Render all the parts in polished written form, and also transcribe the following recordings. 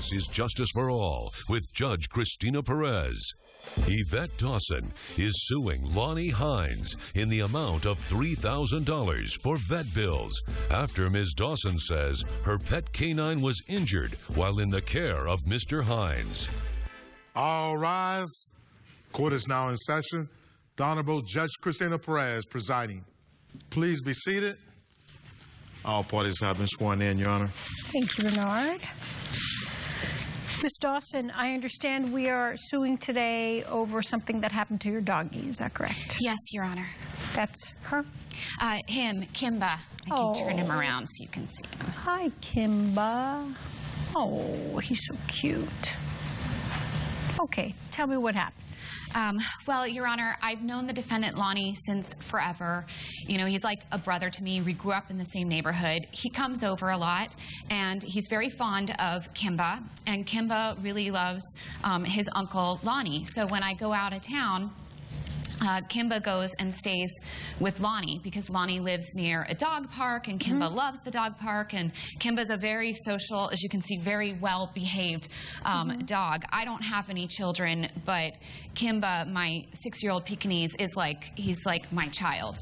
This is Justice for All with Judge Cristina Perez. Yvette Dawson is suing Lonnie Hines in the amount of $3,000 for vet bills after Ms. Dawson says her pet canine was injured while in the care of Mr. Hines. All rise. Court is now in session. The Honorable Judge Cristina Perez presiding. Please be seated. All parties have been sworn in, Your Honor. Thank you, Bernard. Ms. Dawson, I understand we are suing today over something that happened to your doggie. Is that correct? Yes, Your Honor. That's her? Him, Kimba. I can turn him around so you can see him. Hi, Kimba. Oh, he's so cute. Okay, tell me what happened. Well, Your Honor, I've known the defendant, Lonnie, since forever. You know, he's like a brother to me. We grew up in the same neighborhood. He comes over a lot, and he's very fond of Kimba, and Kimba really loves his uncle, Lonnie. So when I go out of town, Kimba goes and stays with Lonnie because Lonnie lives near a dog park, and Kimba loves the dog park, and Kimba's a very social, as you can see, very well-behaved dog. I don't have any children, but Kimba, my 6-year-old Pekingese, he's like my child.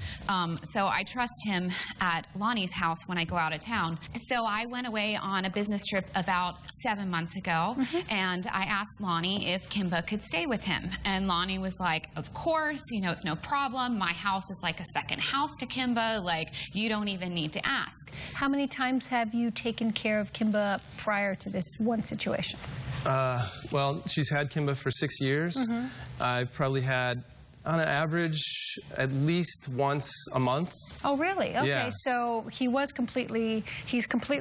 So I trust him at Lonnie's house when I go out of town. So I went away on a business trip about 7 months ago, and I asked Lonnie if Kimba could stay with him. And Lonnie was like, of course. You know, it's no problem. My house is like a second house to Kimba. Like, you don't even need to ask. How many times have you taken care of Kimba prior to this one situation? Well, she's had Kimba for 6 years. I've probably had, on an average, at least once a month. Oh, really? Okay, yeah. So he's completely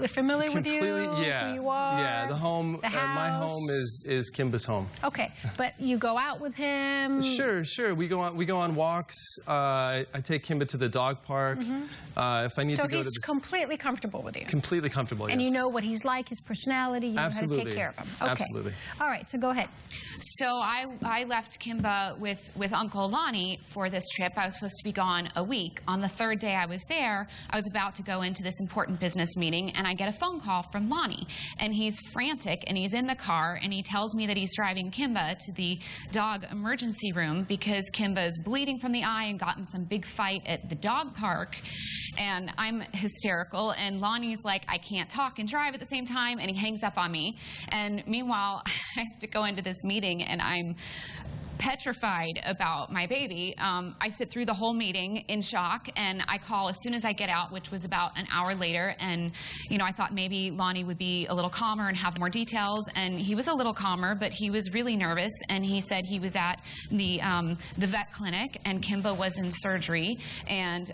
familiar with you? Yeah. Who you are? Yeah, the home, my home is Kimba's home. Okay, but you go out with him? Sure. We go on walks. I take Kimba to the dog park. If I need to go to So he's completely comfortable with you? Completely comfortable, yes. And you know what he's like, his personality, you know how to take care of him? Okay. Absolutely. All right, so go ahead. So I left Kimba with Uncle Lonnie for this trip. I was supposed to be gone a week. On the third day I was there, I was about to go into this important business meeting, and I get a phone call from Lonnie. And he's frantic, and he's in the car, and he tells me that he's driving Kimba to the dog emergency room because Kimba is bleeding from the eye and got in some big fight at the dog park. And I'm hysterical, and Lonnie's like, I can't talk and drive at the same time, and he hangs up on me. And meanwhile, I have to go into this meeting, and I'm petrified about my baby. I sit through the whole meeting in shock, and I call as soon as I get out, which was about an hour later, and you know, I thought maybe Lonnie would be a little calmer and have more details, and he was a little calmer, but he was really nervous, and he said he was at the vet clinic, and Kimba was in surgery, and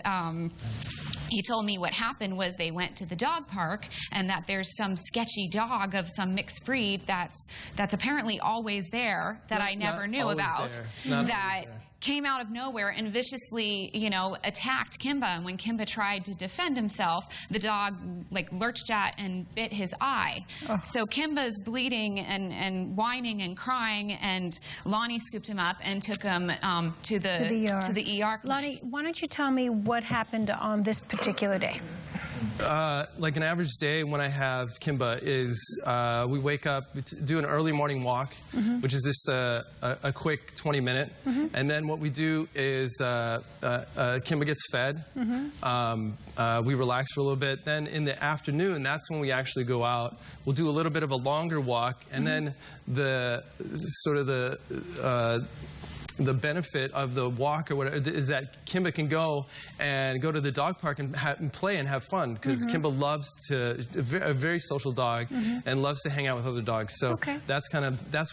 he told me what happened was they went to the dog park, and that there's some sketchy dog of some mixed breed that's apparently always there that I never knew about. That came out of nowhere and viciously, you know, attacked Kimba. And when Kimba tried to defend himself, the dog like lurched at and bit his eye. So Kimba's bleeding and whining and crying, and Lonnie scooped him up and took him to the ER clinic. Lonnie, why don't you tell me what happened on this particular day? Like an average day when I have Kimba is we wake up, do an early morning walk, which is just a quick 20-minute, and then what we do is Kimba gets fed, we relax for a little bit, then in the afternoon, that's when we actually go out. We'll do a little bit of a longer walk, and then the benefit of the walk or whatever is that Kimba can go to the dog park and play and have fun, because Kimba loves to, a very social dog, and loves to hang out with other dogs. So that's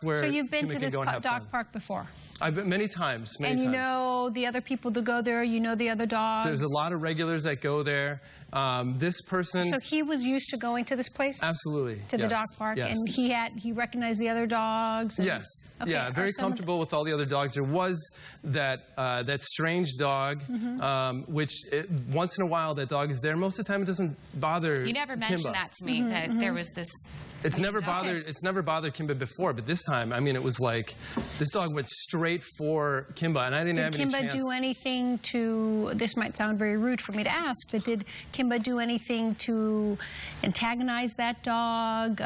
where. So you've been Kimba to this dog park before? I've been many times. And you know the other people that go there, you know the other dogs? There's a lot of regulars that go there. This person... So he was used to going to this place? Absolutely. To the dog park? Yes. And he recognized the other dogs? And... Yes. Okay. Yeah, very comfortable with all the other dogs. There was that that strange dog, which once in a while that dog is there. Most of the time it doesn't bother. You never mentioned Kimba. that to me, that there was this. It's never bothered Kimba before, but this time, I mean, it was like this dog went straight for Kimba, and I didn't have any chance. Did Kimba do anything to? This might sound very rude for me to ask, but did Kimba do anything to antagonize that dog?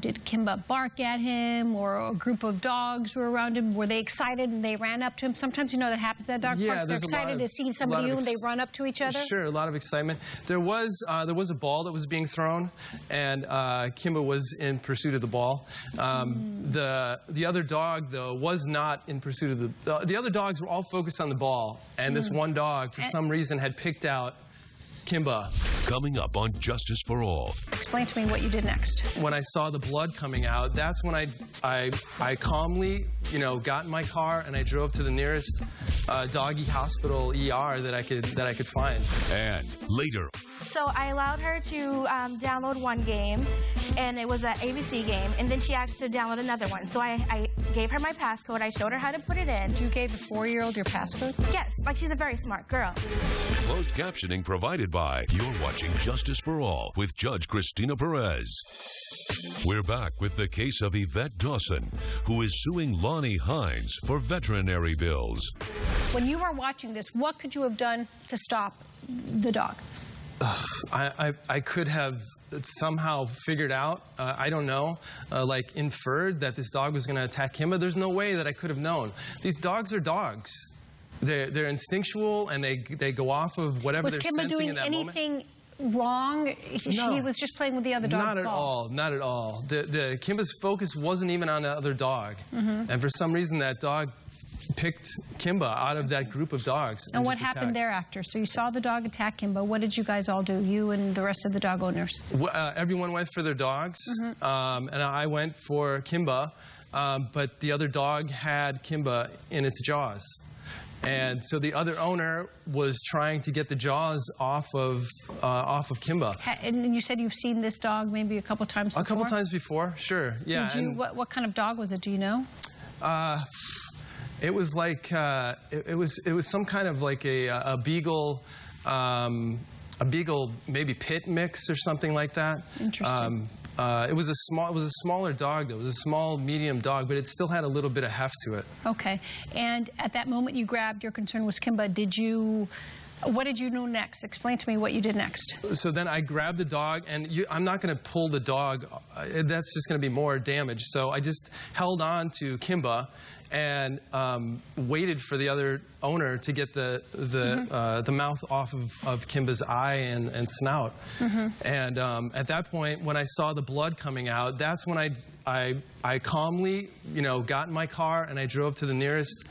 Did Kimba bark at him, or a group of dogs were around him? Were they excited and they ran up to him? Sometimes you know that happens at dog parks. They're excited to see somebody new and they run up to each other. Sure, a lot of excitement. There was a ball that was being thrown, and Kimba was in pursuit of the ball. The other dog, though, was not in pursuit of the other dogs were all focused on the ball, and this one dog, for some reason, had picked out Kimba. Coming up on Justice for All. Explain to me what you did next. When I saw the blood coming out, that's when I calmly, got in my car and I drove to the nearest doggy hospital ER that I could find. And later. So I allowed her to download one game, and it was an ABC game, and then she asked to download another one. So I gave her my passcode. I showed her how to put it in. You gave a 4-year-old your passcode? Yes, like she's a very smart girl. Closed captioning provided by. You're watching Justice for All with Judge Cristina Perez. We're back with the case of Yvette Dawson, who is suing Lonnie Hines for veterinary bills. When you were watching this, what could you have done to stop the dog? I could have somehow figured out, I don't know, like inferred that this dog was going to attack Kimba. There's no way that I could have known. These dogs are dogs. They're instinctual, and they go off of whatever they're sensing in that moment. Was Kimba doing anything wrong? No. She was just playing with the other dog's ball. Not at all. Not at all. The Kimba's focus wasn't even on the other dog. And for some reason, that dog picked Kimba out of that group of dogs. And what happened thereafter? So you saw the dog attack Kimba. What did you guys all do, you and the rest of the dog owners? Everyone went for their dogs, and I went for Kimba, but the other dog had Kimba in its jaws. And so the other owner was trying to get the jaws off of Kimba. And you said you've seen this dog maybe a couple times before? A couple times before, sure. Yeah. Did you? What kind of dog was it? Do you know? It was like it was some kind of like a beagle maybe pit mix or something like that. Interesting. It was a smaller dog though. It was a small medium dog, but it still had a little bit of heft to it. Okay. And at that moment you grabbed, your concern was Kimba. What did you do next? Explain to me what you did next. So then I grabbed the dog, and I'm not going to pull the dog. That's just going to be more damage. So I just held on to Kimba and waited for the other owner to get the mouth off of Kimba's eye and snout. And at that point, when I saw the blood coming out, that's when I calmly, got in my car and I drove to the nearest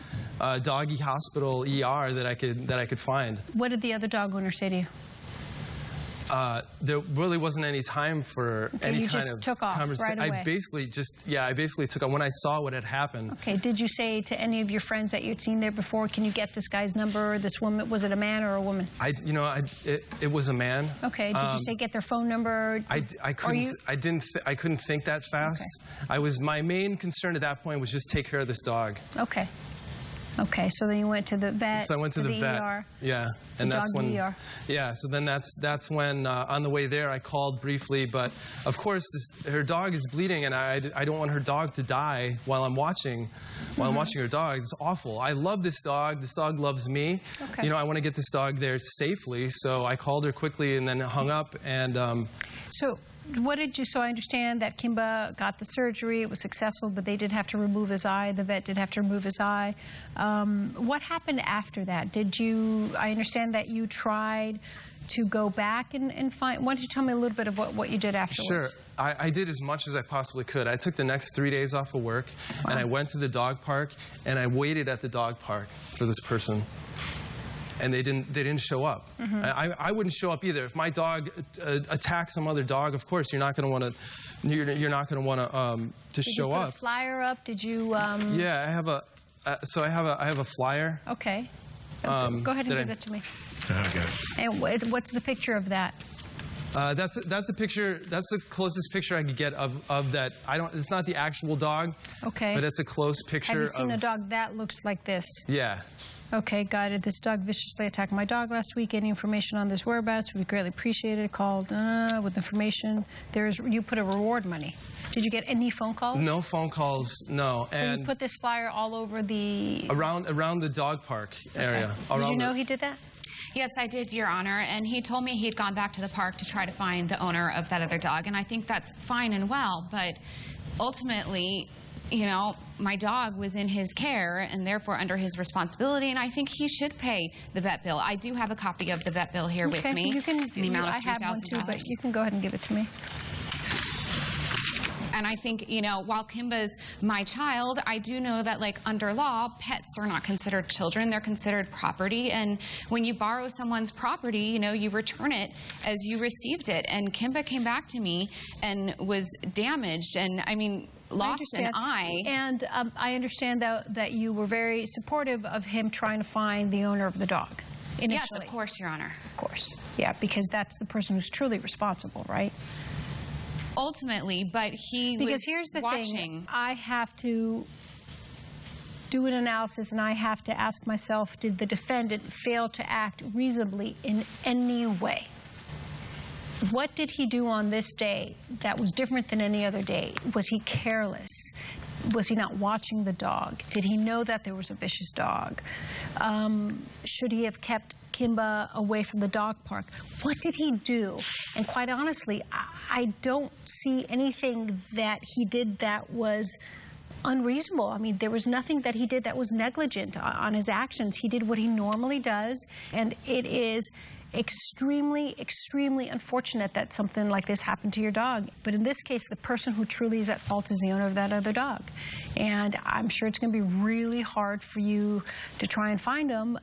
doggy hospital ER that I could find. What did the other dog owner say to you? There really wasn't any time for any kind of took off conversation. right away. I basically took off when I saw what had happened. Okay. Did you say to any of your friends that you'd seen there before, can you get this guy's number or this woman? Was it a man or a woman? It was a man. Okay. Did you say get their phone number? I couldn't. I couldn't think that fast. Okay. My main concern at that point was just take care of this dog. Okay. Okay, so then you went to the vet. So I went to the vet. ER. Yeah, and that's when. ER. Yeah, so then that's when on the way there I called briefly, but of course her dog is bleeding, and I don't want her dog to die while I'm watching her dog. It's awful. I love this dog. This dog loves me. Okay. I want to get this dog there safely, so I called her quickly and then hung up and. So I understand that Kimba got the surgery, it was successful, but they did have to remove his eye, the vet did have to remove his eye. What happened after that? I understand that you tried to go back and find, why don't you tell me a little bit of what you did afterwards? Sure. I did as much as I possibly could. I took the next 3 days off of work, and I went to the dog park, and I waited at the dog park for this person. And they didn't show up. I wouldn't show up either. If my dog attacked some other dog, of course you're not going to want to show up. Did you put a flyer up? Did you? Yeah, I have a flyer. Okay. Go ahead and give it to me. Okay. And what's the picture of that? That's a picture. That's the closest picture I could get of that. It's not the actual dog. Okay. But it's a close picture. Have you seen a dog that looks like this? Yeah. Okay, got it. This dog viciously attacked my dog last week. Any information on this whereabouts would be greatly appreciated. Called with information. You put a reward money. Did you get any phone calls? No phone calls. No. So you put this flyer all over the around the dog park area. Okay. Did you know he did that? Yes, I did, Your Honor, and he told me he'd gone back to the park to try to find the owner of that other dog, and I think that's fine and well, but ultimately, you know, my dog was in his care and therefore under his responsibility, and I think he should pay the vet bill. I do have a copy of the vet bill here with me. You can, in the amount of I have one too, but you can go ahead and give it to me. And I think, you know, while Kimba's my child, I do know that, like, under law, pets are not considered children. They're considered property. And when you borrow someone's property, you know, you return it as you received it. And Kimba came back to me and was damaged. And, I mean, lost an eye. And I understand that you were very supportive of him trying to find the owner of the dog initially. Yes, of course, Your Honor. Of course. Yeah, because that's the person who's truly responsible, right? Ultimately, but he because here's the thing, I have to do an analysis and I have to ask myself, did the defendant fail to act reasonably in any way? What did he do on this day that was different than any other day? Was he careless? Was he not watching the dog? Did he know that there was a vicious dog? Should he have kept Kimba away from the dog park? What did he do? And quite honestly, I don't see anything that he did that was unreasonable. I mean, there was nothing that he did that was negligent on his actions. He did what he normally does, and it is extremely, extremely unfortunate that something like this happened to your dog. But in this case, the person who truly is at fault is the owner of that other dog. And I'm sure it's going to be really hard for you to try and find him.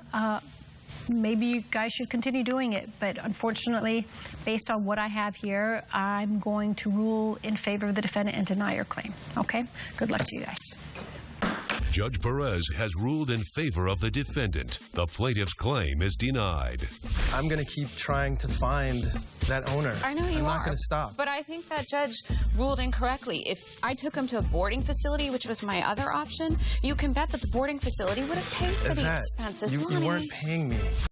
Maybe you guys should continue doing it, but unfortunately, based on what I have here, I'm going to rule in favor of the defendant and deny your claim. Okay? Good luck to you guys. Judge Perez has ruled in favor of the defendant. The plaintiff's claim is denied. I'm going to keep trying to find that owner. I know you are. I'm not going to stop. But I think that judge ruled incorrectly. If I took him to a boarding facility, which was my other option, you can bet that the boarding facility would have paid for the expenses. You weren't paying me.